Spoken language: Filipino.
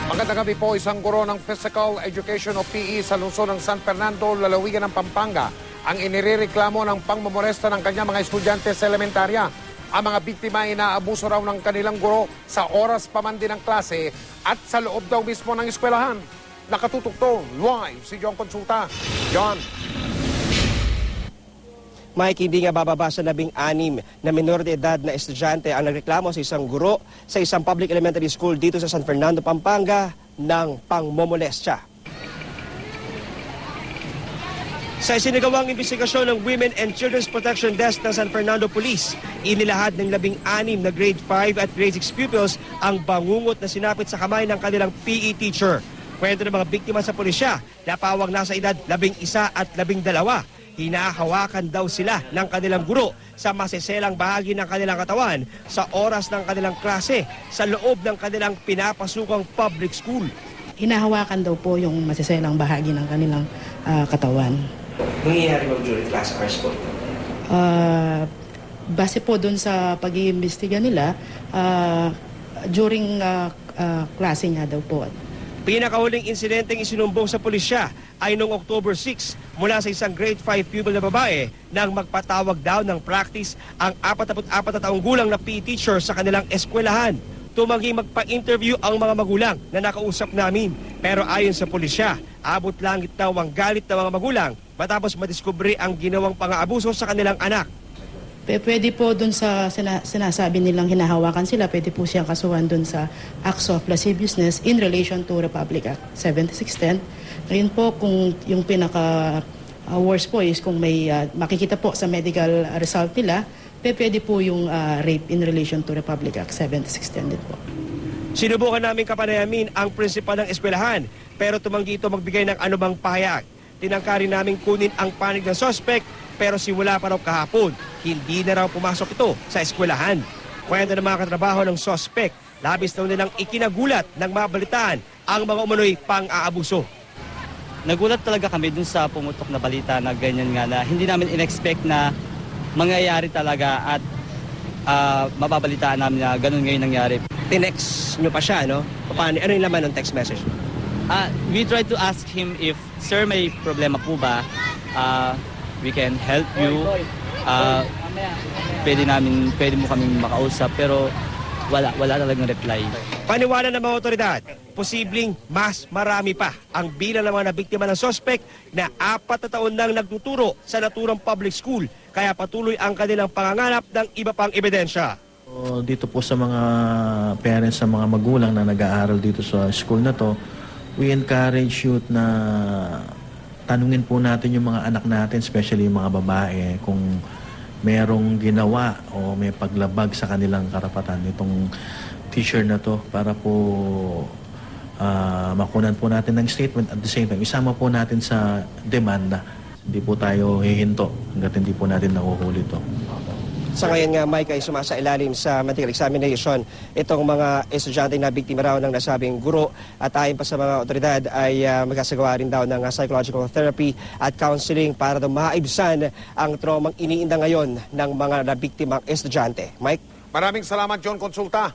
Magandang gabi po, isang guro ng Physical Education o PE sa lungsod ng San Fernando, lalawigan ng Pampanga, ang inirereklamo ng pangmomolesta ng kanyang mga estudyante sa elementarya. Ang mga biktima ay inaabuso raw ng kanilang guro sa oras pa man din ng klase at sa loob daw mismo ng eskwelahan. Nakatutok to, live si John Consulta. John. Mike, hindi nga bababa sa 16 na minor de edad na estudyante ang nagreklamo sa isang guro sa isang public elementary school dito sa San Fernando, Pampanga ng pangmomolestya. Sa isinagawang imbestigasyon ng Women and Children's Protection Desk ng San Fernando Police, inilahad ng 16 na grade 5 at grade 6 pupils ang bangungot na sinapit sa kamay ng kanilang PE teacher. Kwento ng mga biktima sa pulisya, napawang nasa edad 11 at 12. Hinahawakan daw sila ng kanilang guro sa masiselang bahagi ng kanilang katawan sa oras ng kanilang klase sa loob ng kanilang pinapasukang public school. Hinahawakan daw po yung masiselang bahagi ng kanilang katawan. Nangyayari mo during class hours po? Base po doon sa pag-iimbestiga nila, during klase nga daw po. Pinakahuling insidenteng isinumbong sa pulisya ay noong October 6 mula sa isang grade 5 pupil na babae nang magpatawag daw ng practice ang 44 na taong gulang na PE teacher sa kanilang eskwelahan. Tumanggi magpa-interview ang mga magulang na nakausap namin. Pero ayon sa pulisya, abot langit daw ang galit ng mga magulang matapos madiskubre ang ginawang pang-aabuso sa kanilang anak. Pwede po doon sa sinasabi nilang hinahawakan sila, pwede po siyang kasuhan doon sa Acts of Lasciviousness in relation to Republic Act 7610. Ngayon po kung yung pinaka-worst po is kung may makikita po sa medical result nila, pwede po yung rape in relation to Republic Act 7610 din po. Sinubukan namin kapanayamin ang prinsipal ng eskwelahan pero tumanggi ito magbigay ng anumang pahayag. Tinangka rin namin kunin ang panig ng suspect pero simula pa raw kahapon, hindi na raw pumasok ito sa eskwelahan. Kwento ng mga katrabaho ng suspect, labis daw nilang ikinagulat nang mabalitaan ang mga umano'y pang-aabuso. Nagulat talaga kami dun sa pumutok na balita na ganyan nga na hindi namin in-expect na mangyayari talaga at mababalitaan namin na ganun ngayon nangyari. Tinext nyo pa siya, no? Paano, ano yung laman ng text message? We tried to ask him if, sir, may problema po ba? We can help you. Pwede mo kaming makausap pero wala talagang reply. Paniwala ng mga otoridad, posibleng mas marami pa ang bilang ng mga nabiktima ng suspect na 4 na taon nang nagtuturo sa naturang public school kaya patuloy ang kanilang panganganap ng iba pang ebidensya. Dito po sa mga parents, sa mga magulang na nag-aaral dito sa school na to, we encourage youth na tanungin po natin yung mga anak natin, especially yung mga babae, kung merong ginawa o may paglabag sa kanilang karapatan itong teacher na to para po makunan po natin ng statement at the same time isama po natin sa demanda. Hindi po tayo hihinto hanggat hindi po natin nahuhuli ito. Sa ngayon nga, Mike, ay sumasailalim sa medical examination itong mga estudyante na biktima raw ng nasabing guro at ayon pa sa mga otoridad ay magkasagawa rin daw ng psychological therapy at counseling para daw maibsan ang traumang iniinda ngayon ng mga nabiktimang estudyante. Mike? Maraming salamat, John Consulta.